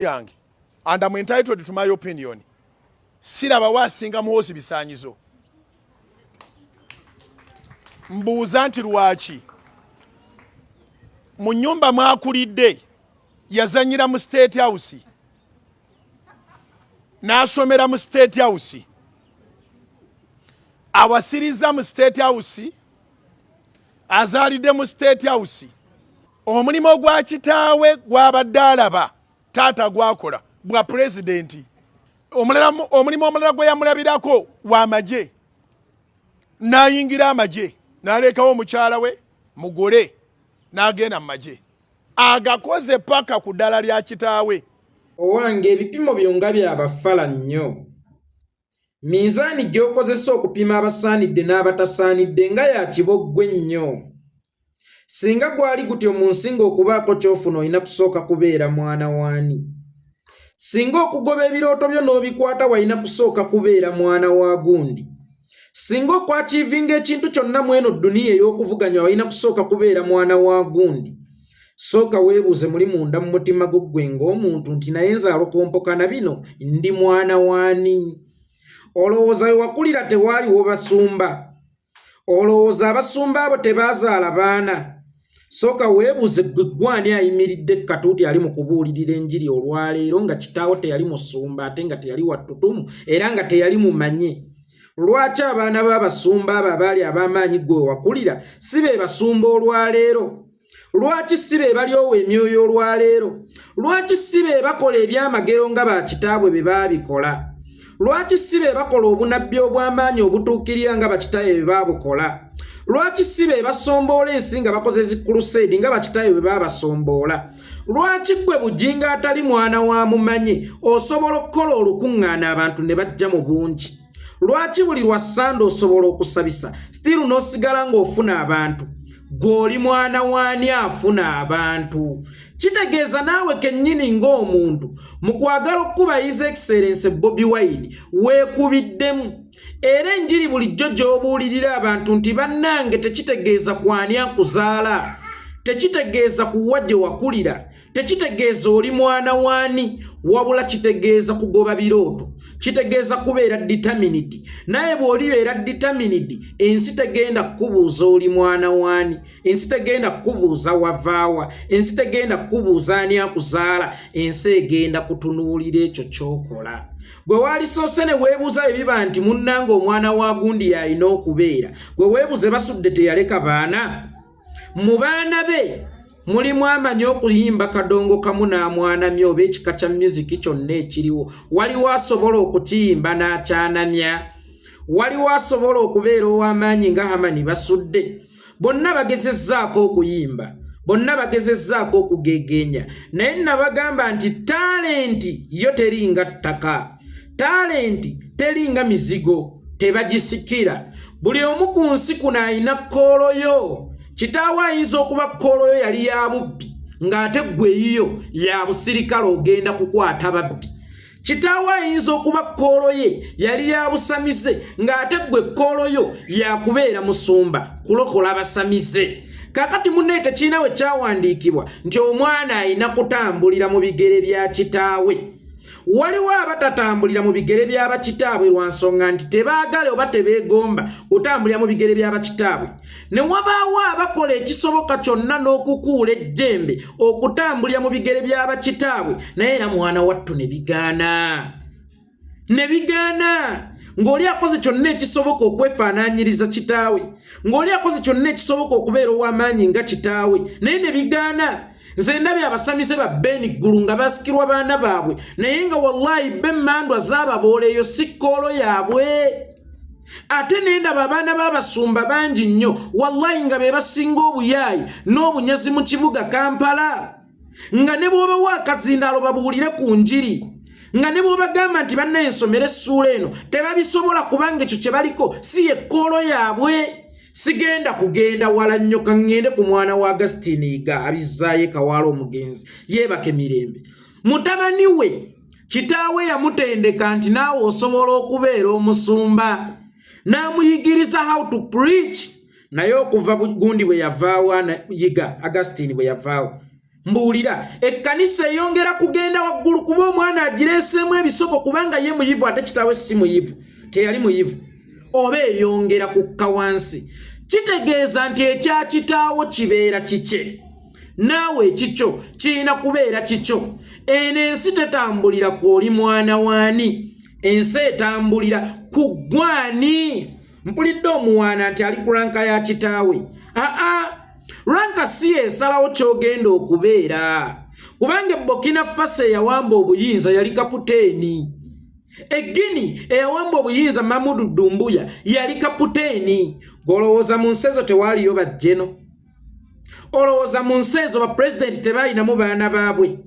yange and I'm entitled to my opinion. Siraba wasinga Muhoozi bisanyizo. Mbuuza nti lwaki mu nnyumba mwakulidde yazanyira mu State House n'asomera mu State House awasiriza mu State House azaalidde mu State House omulimu gwa kitaawe gw'abadde alaba taata gwakola bwa pulezidenti omulimu omulala gwe yamulabirako w'amagye n'ayingira amagye n'alekawo omukyala we mugole n'agenda mu magye agakoze paka ku ddala lya kitaawe. Owange ebipimo byonga byabafala nnyo. Minzaani gy'okozesa okupima abasaanidde n'abatasaanidde nga ya kiboggwe nnyo. Singa gwali gutyo mu nsinga okubaako ky'ofuna olina kusooka kubeera mwana waani. Singa okugoba ebirooto byo n'obikwata walina kusooka kubeera mwana wa gundi. Singa okwachivinga ekintu kyonna mu eno dduniya ey'okuvuganya walina kusooka kubeera mwana wa gundi. Sooka weebuuze muli munda mu mutima gwe ng'omuntu nti naye nze alokompoka na bino ndi mwana waani. Olowooza we wakulira tewaaliwo basumba. Olowooza abasumba abo tebaazaala baana. Sooka weebuuze gwani ayimiridde katuuti ali mu kubuulirira enjiri olwaleero nga kitaawo teyali musumba ate nga teyali wattutumu era nga teyali mumanye. Lwaki abaana b'abasumba abo abaali ab'amaanyi gwe wakulira si be basumba olwaleero? Lwaki si be balyowa emyoyo olwaleero? Lwaki si be bakola ebyamagero nga bakitaabwe be baabikola? Lwaki si be bakola obunabbi obw'amaanyi obutuukirira nga bakitaabwe be baabukola? Lwaki si be basomboola ensi nga bakoze zikrusade nga bakitaabwe be baabasomboola? Lwaki gwe Bujjingo atali mwana wa mumanye osobola okukola olukuŋŋaana abantu ne bajja mu bungi? Lwaki buli lwa Sande osobola okusabisa still n'osigala ng'ofuna abantu? Goli mwana waani afuna abantu? Kitegeeza naawe kennyini ng'omuntu mu kwagala okuba His Excellency Bobi Wine weekubiddemu. Era enjiri bulijjo gy'obuulirira abantu nti bannange tekitegeeza kwani akuzaala, tekitegeeza kuwa gye wakulira, tekitegeeza oli mwana waani, wabula kitegeeza kugoba birooto, kitegeeza kubeera determined. Naye bw'olibeera determined ensi tegenda kukubuuza oli mwana waani, ensi tegenda kukubuuza wavaawa, ensi tegenda kukubuuza ani akuzaala, ensi egenda kutunuulira ekyo ky'okola. Gwe waalisoose ne weebuuza ebiba nti munnange omwana wa gundi y'alina okubeera, gwe weebuuze basudde teyaleka baana? Mu baana be mulimu amanyi okuyimba kadongo kamu n'amwanamya oba ekika kya musiki kyonna ekiriwo. Waliwo asobola okukiyimba n'akyanamya? Waliwo asobola okubeera ow'amaanyi nga Hamani Basudde? Bonna bagezezzaako okuyimba, bonna bagezezzaako okugeegenya, naye nabagamba nti talenti yo teringa ttaka, talenti teringa mizigo, tebagisikira. Buli omu ku nsi kuno alina kkoolo yo. Kitaawe ayinza okuba kkoolo yo yali ya bubbi ng'ate gwe yiyo ya busirikale ogenda kukwata babbi. Kitaawe ayinza okuba kkoolo ye yali ya busamize ng'ate gwe kkoolo yo ya kubeera musumba kulokola basamize. Kakati munne tekirina we kyawandiikibwa nti omwana alina kutambulira mu bigere bya kitaawe. Waliwo abatatambulira mu bigere by'abakitaabwe lwa nsonga nti tebaagala oba tebeegomba kutambulira mu bigere by'abakitaabwe. Ne wabaawo abakola ekisoboka kyonna n'okukuula ejjembe okutambulira mu bigere by'abakitaabwe, naye era mwana wattu ne bigaana. Ne bigaana. Ng'oli akoze kyonna ekisoboka okwefaanaanyiriza kitaawe, ng'oli akoze kyonna ekisoboka okubeera ow'amaanyi nga kitaawe, naye ne bigaana. Nze ndabye abasamize ba Beni Ggulu nga basikirwa baana baabwe, naye nga wallahi b'emmandwa zaababoola eyo si kkoolo yaabwe. Ate nendaba abaana b'abasumba bangi nnyo wallahi nga be basinga obuyaayi n'obunyazi mu kibuga Kampala, nga ne bw'obawa akazindaalo babuulire ku njiri, nga ne bw'obagamba nti bannaye nsomera essuula eno tebabisobola kubanga ekyo kye baliko si ye kkoolo yaabwe. Sigenda kugenda wala nnyo kangende ku mwana wa Agustiniga abizzaayo Kawaala omugenzi yeebake mirembe. Mutabani we kitaawe yamutendeka nti naawe osobola okubeera omusumba, n'amuyigiriza how to preach. Naye okuva gundi bwe yavaawo yiga Agustini bwe yavaawo Mbuulira ekkanisa eyongera kugenda waggulu kuba omwana agireesemu ebisoko kubanga ye muyivu ate kitaawe si muyivu teyali muyivu oba eyongera kukka wansi kitegeeza nti ekya kitaawo kibeera kike naawe ekikyo kirina kubeera kikyo eno ensi tetambulira ku oli mwana waani ensi etambulira ku gwani mpulidde omuwaana nti ali ku ranka ya kitaawe ranka si esalawo kyogenda okubeera kubanga Burkina Faso eyawamba obuyinza yali kaputeeni Egini eyawamba obuyinza Mamadou Doumbouya yali kaputeeni golowooza mu nsi ezo tewaaliyo bajjeno olowooza mu nsi ezo bapulezidenti tebalinamu baana baabwe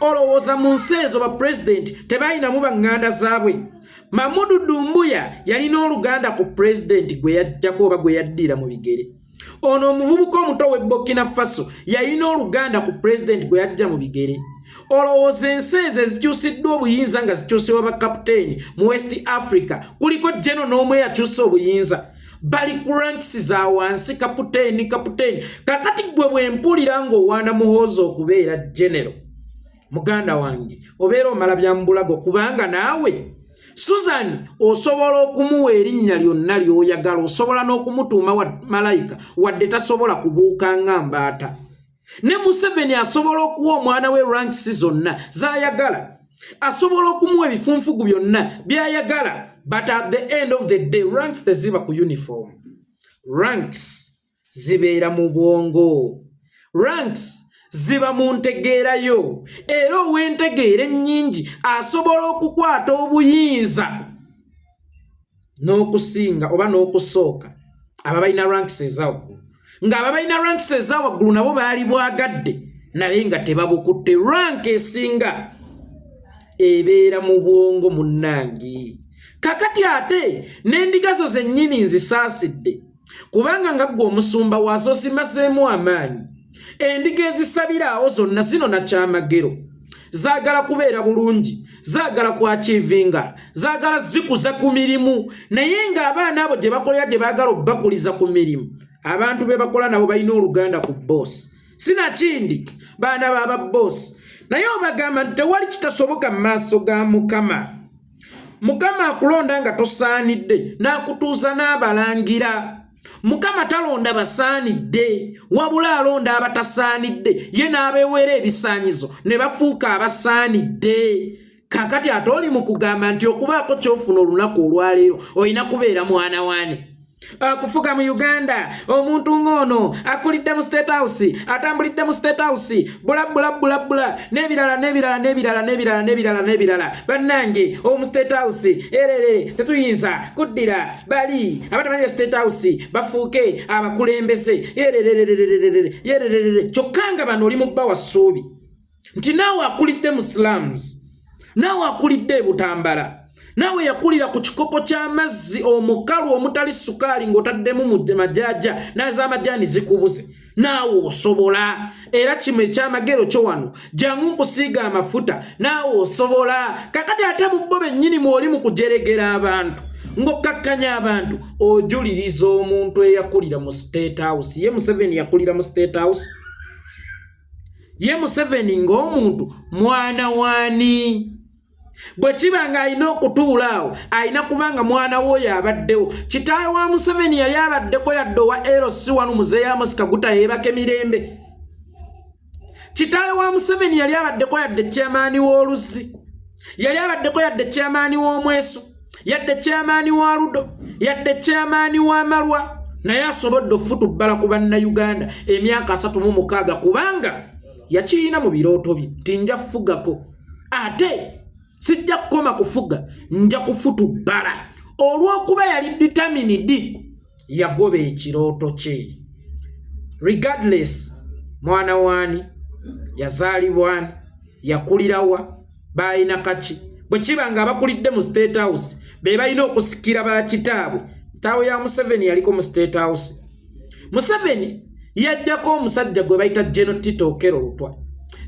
olowooza mu nsi ezo bapulezidenti tebalinamu baŋŋanda zaabwe Mamadou Doumbouya yalina oluganda ku pulezidenti gwe yajjako oba gwe yaddira mu bigere ono omuvubuka omuto w'e Burkina Faso yalina oluganda ku pulezidenti gwe yajja mu bigere olowooza ensi ezo ezikyusiddwa obuyinza nga zikyusibwa bakaputeeni mu West Africa kuliko jeno n'omu eyakyusa obuyinza bali ku ranks za wansi kaputeeni kakati gwe bwempulira ng'owaana Muhoozi okubeera genero muganda wange obeera omala byambulago kubanga naawe Susan osobola okumuwa erinnya lyonna ly'oyagala osobola n'okumutuuma wa malayika wadde tasobola kubuuka ng'ambaata ne Museveni asobola okuwa omwana we ranks zonna z'ayagala asobola okumuwa ebifunfugu byonna by'ayagala but at the end of the day ranks teziba ku uniform ranks zibeera mu bwongo ranks ziba mu ntegeerayo era ow'entegeera ennyingi asobola okukwata obuyinza n'okusinga oba n'okusooka aba balina ranks ezawaggulu ng'aba balina ranks ezawaggulu nabo baali bwagadde naye nga tebabukutte rank esinga ebeera mu bwongo munnange kakati ate n'endiga zo zennyini nzisaasidde kubanga nga ggwe omusumba waazo zimazeemu amaanyi endiga ezisabira awo zonna zino nakyamagero zaagala kubeera bulungi zaagala kwakivinga zaagala zikuza ku mirimu naye ng'abaana abo gye bakolera gye baagala obbakuliza ku mirimu abantu be bakola nabo balina oluganda ku boosi sinakindi baana baaba boosi naye obagamba nti tewali kitasoboka mu maaso ga Mukama akulonda nga tosaanidde n'akutuuza n'abalangira Mukama talonda basaanidde wabula alonda abatasaanidde ye n'abeewera ebisaanyizo ne bafuuka abasaanidde kakati ate oli mu kugamba nti okubaako ky'ofuna olunaku olwaleero olina kubeera mwana waani kufuga mu Uganda omuntu ng'ono akulidde mu State House atambulidde mu State House bula n'ebirala bannange omu State House erere tetuyinza kuddira bali abatamanyi State House bafuuke abakulembeze yerere kyokka bano oli mu bba wa ssuubi nti naawe akulidde mu slums naawe akulidde Butambala nawe yakulira ku kikopo ky'amazzi omukalu omutali sukaali ng'otaddemu mu majaaja n'ez'amajaani zikubuze naawe osobola era kimu ekyamagero kyo wano jangu nkusiiga amafuta naawe osobola kakati ate mu bo bennyini mwoli mu kujeregera abantu ng'okkakkanya abantu ojuliriza omuntu eyakulira mu State House ye Museveni yakulira mu State House ye Museveni ng'omuntu mwana waani bwe kibanga alina okutuula awo alina kubanga mwana w'oyo abaddewo kitaawe wa Museveni yali abaddeko yadde owa LC wano muzeeyi Amos Kaguta yeebaka emirembe kitaawe wa Museveni yali abaddeko yadde chairman w'Oluzzi yali abaddeko yadde chairman w'Omweso yadde chairman wa Ludo yadde chairman wa Malwa naye asobodde okufutubbala ku bannayuganda emyaka 36 kubanga yakirina mu birooto bye tinja kufugako ate sijja kukoma kufuga nja kufutubbala olw'okuba yali determined yagoba ekirooto kye regardless mwana waani yazaalibwani yakulirawa balina kaki bwe kiba nga abakulidde mu State House be balina okusikira bakitaabwe kitaawe ya Museveni yaliko mu State House Museveni yajjako omusajja gwe bayita General Tito Okello Lutwa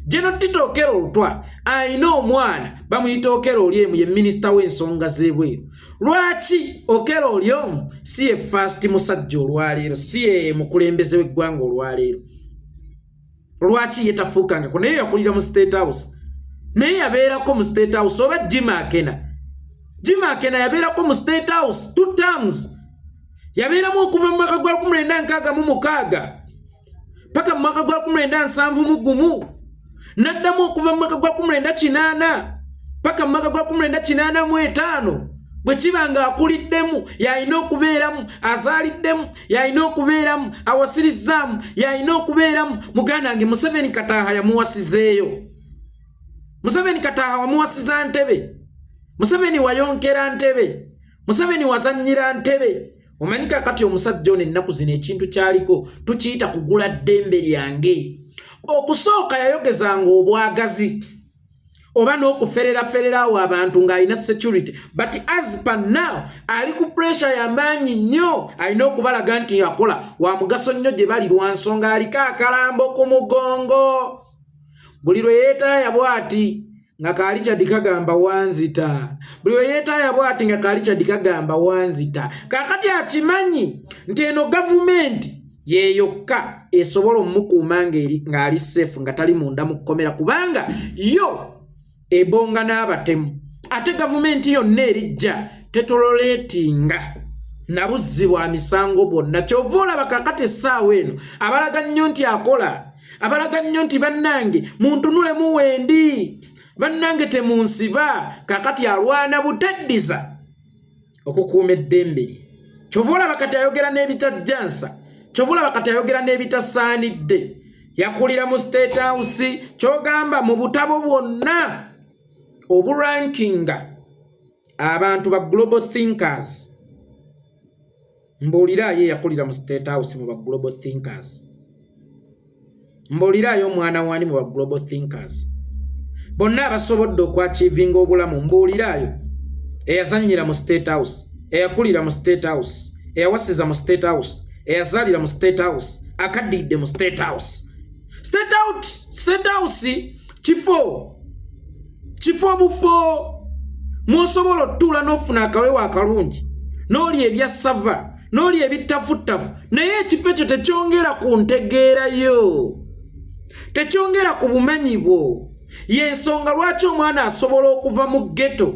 General Tito Okello Lutwa alina omwana bamuyita Okello Olyemu ye minisita w'ensonga z'ebweru lwaki Okello Olyemu si ye first musajja olwaleero si ye mukulembeze w'eggwanga olwaleero lwaki yetafuukanga ko naye yakulira mu State House naye yabeerako mu State House oba Jim Akena yabeerako mu State House 2 times yabeeramu okuva mu mwaka gwa 1966 paka mu mwaka gwa 1971 naddamu okuva mu mwaka gwa 1980 paka mu mwaka gwa 1985 bwe kibanga akuliddemu yalina okubeeramu azaaliddemu yalina okubeeramu awasirizaamu yalina okubeeramu muganda wange Museveni Kataaha yamuwasizeeyo Museveni Kataaha wamuwasiza ntebe Museveni wayonkera ntebe Museveni wazannyira ntebe omanyi kakati omusajja ono ennaku zino ekintu kyaliko tukiyita kugula ddembe lyange okusooka yayogezanga obwagazi oba n'okuferera awo abantu ng'alina security but as per now ali ku pressure y'amaanyi nnyo alina okubalaga nti yakola wa mugaso nnyo gye bali lwa nsonga aliko akalambo ku mugongo buli lwe yeetaaya bw'ati nga kaali kyadikagamba wanzita buli lwe yeetaaya bw'ati nga kaali kyadikagamba wanzita kakati akimanyi nti eno gavumenti yeyokka esobola omukuuma ng'ali safe nga tali munda mu kkomera kubanga yo ebonga n'abatemu ate gavumenti yonna erijja tetololeetinga nabuzzi bwa misango bwonna kyova olaba kakati essaawa eno abalaga nnyo nti akola abalaga nnyo nti bannange muntunulemu wendi bannange temunsiba kakati alwana butaddiza okukuuma eddembe kyova olaba kati ayogera n'ebitajjansa kyova olaba kati ayogera n'ebitasaanidde yakulira mu State House kyogamba mu butabo bwonna oburankinga abantu ba global thinkers mbuuliraayo yakulira mu State House mu ba global thinkers mbuuliraayo omwana wani mu ba global thinkers bonna abasobodde okwachivinga obulamu mbuuliraayo eyazannyira mu State House eyakulira mu State House eyawasiza mu State House eyazaalira mu State House akaddiidde mu State House State House kifo bufo mwosobola otuula n'ofuna akawewa akalungi n'oli ebya sava n'oli ebitafuttafu naye ekifo ekyo tekyongera ku ntegeerayo tekyongera ku bumanyi bwo y'ensonga lwaki omwana asobola okuva mu ghetto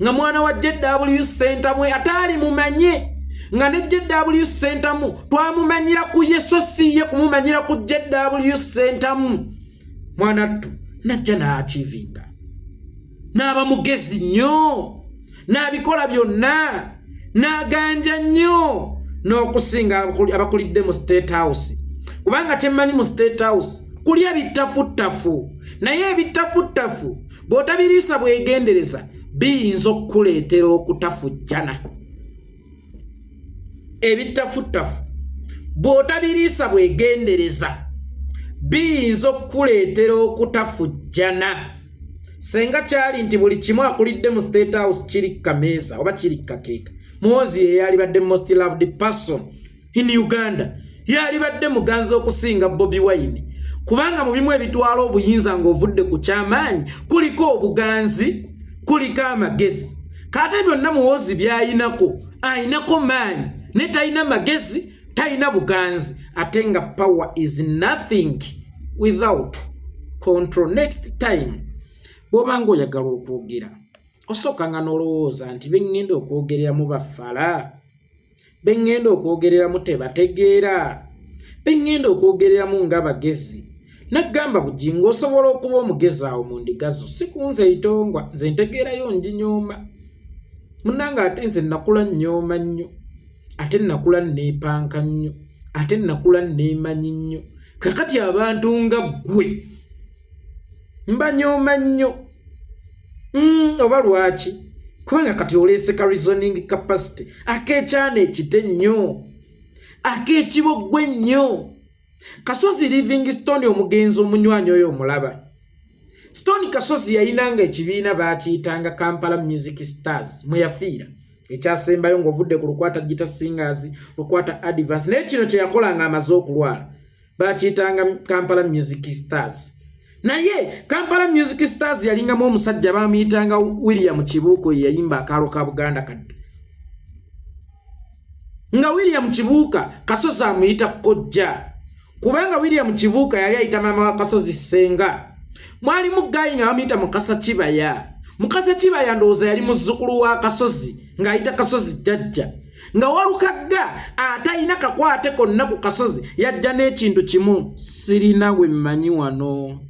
nga mwana wa JW Center mwe ataali mumanye nga ne JW Center mu twamumanyira ku yeso siye kumumanyira ku JW Center mu mwana tu najja n'achivinga n'aba mugezi nnyo n'abikola byonna n'aganja nnyo n'okusinga abakulidde mu State House kubanga kyemmanyi mu State House kulya ebitafuttafu naye ebitafuttafu bw'otabiriisa bwegendereza biyinza okukuleetera okutafujjana ebitafuttafu bw'otabiriisa bwegendereza biyinza okukuleetera okutafujjana senga kyali nti buli kimu akulidde mu State House kiri kameeza oba kiri kakeeka Muhoozi yalibadde most loved person in Uganda yalibadde muganzi okusinga Bobi Wine kubanga mu bimu ebitwala obuyinza ng'ovudde ku kyamaanyi kuliko obuganzi kuliko amagezi kate byonna Muhoozi byayinako ayinako maanyi ne talina magezi talina buganzi ate nga power is nothing without control. Next time bw'obanga oyagala okwogera osookanga n'olowooza nti bengenda okwogerera mu bafala bengenda okwogerera mu tebategeera bengenda okwogerera mu ng'abagezi nagamba Bujjingo osobola okuba omugezi awo mu ndiga zo si kunze Itongwa nze ntegeerayo nginyooma munnanga ate nze nakula nnyooma nnyo ate nakula neepanka nnyo ate nakula neemanyi nnyo kakati abantu nga ggwe mbanyooma nnyo oba lwaki kubanga kati oleese ka reasoning capacity akeekyana ekite nnyo akeekiboggwe nnyo Kasozi Livingstone omugenzi omunywanyi oyo omulaba Stone Kasozi yayinanga ekibiina baakiyitanga Kampala Music Stars mwe yafiira ekyasembayo ng'ovudde ku lukwata Gita Singers lukwata Advance naye kino kye yakolanga amaze okulwala baakiyitanga Kampala Music Stars naye Kampala Music Stars yalingamu omusajja baamuyitanga William Kibuuko yayimba akaalo ka Buganda kadde nga William Kibuuka Kasozi amuyita kojja kubanga William Kibuuka yali ayita maama wa Kasozi Ssenga mwali mugayi nga bamuyita Mukasa Kibaya. Mukasa Kibaya ndowooza yali muzzukulu wa Kasozi ng'ayita Kasozi jjajja nga Walukagga atalina kakwate konna ku Kasozi yajja n'ekintu kimu sirina gwe mmanyi wano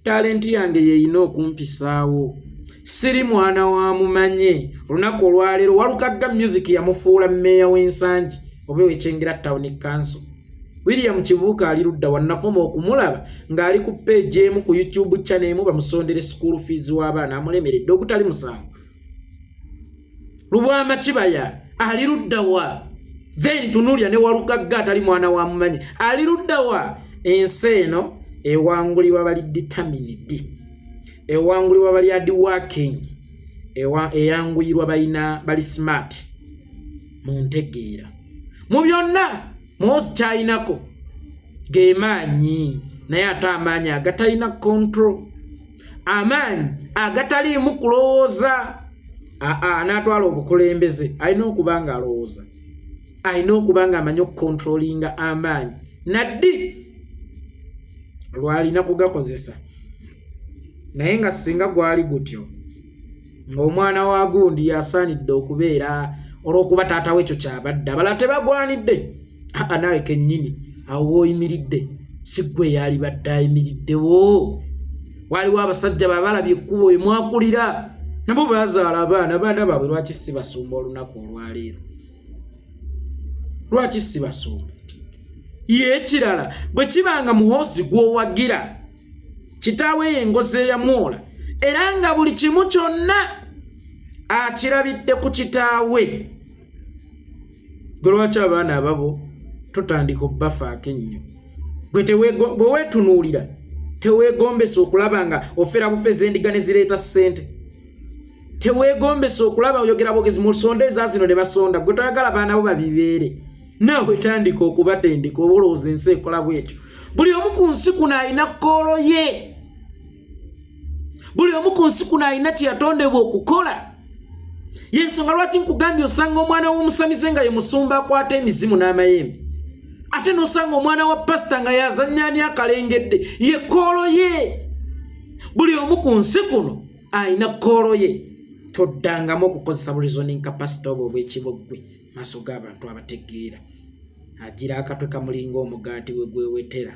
talenti yange yeyina okumpisaawo siri mwana wa mumanye olunaku olwaleero Walukagga music yamufuula mmeeya w'ensangi oba w'Ekyengera Town Council. William Kibuuka ali ludda wannakoma okumulaba ng'ali ku page emu ku YouTube channel emu bamusondere school fees w'abaana amulemeredde okutali musango. Lubwama Kibaya ali ludda wa then tunuulya ne Walukagga atali mwana wa mumanyi ali ludda wa ensi eno ewangulibwa bali determined ewangulibwa bali hard working eyanguyirwa balina bali smart muntegeera mu byonna Muhoozi kyayinako ge maanyi naye ate amaanyi agatalina control amaanyi agataliimu kulowooza n'atwala obukulembeze alina okuba nga alowooza alina okuba nga amanyi okukontrolinga amaanyi naddi lwalina kugakozesa naye nga singa gwali gutyo ng'omwana wa gundi yasaanidde okubeera olw'okuba taata we ekyo kyabadde abalala tebagwanidde nawe kennyini awo oyimiridde si ggwe yali badde ayimiriddewo waliwo abasajja babalabye ekkubo emwakulira nabo bazaala abaana baabwe lwaki si basumba olunaku olwaleero lwaki si basumba ye ekirala bwe kibanga Muhoozi gw'owagira kitaawe yengoze yamwola era nga buli kimu kyonna akirabidde ku kitaawe gwe lwaki abaana ababo tutandika obbafaako ennyo bwe weetunuulira teweegombesa okulaba nga ofera bufezi endiga ne zireeta ssente teweegombesa okulaba oyogera bogezi mu nsonda ezazino ne basonda gwe toyagala baana bo babibeere naawe tandika okubatendeka oba olowooza ensi ekola bwetyo buli omu ku nsi kuno alina kkoolo ye buli omu ku nsi kuno alina kye yatondebwa okukola yensonga lwaki nkugambye osanga omwana w'omusamize nga ye musumba akwata emizimu n'amayembe ate n'osanga omwana wa pasita nga yazannyani akalengedde ye kkoolo ye buli omu ku nsi kuno alina kkoolo ye toddangamu okukozesa reasoning capacity oba obw'ekiboggwe maaso g'abantu abategeera agira akatwe kamulinga omugaati we gwewetera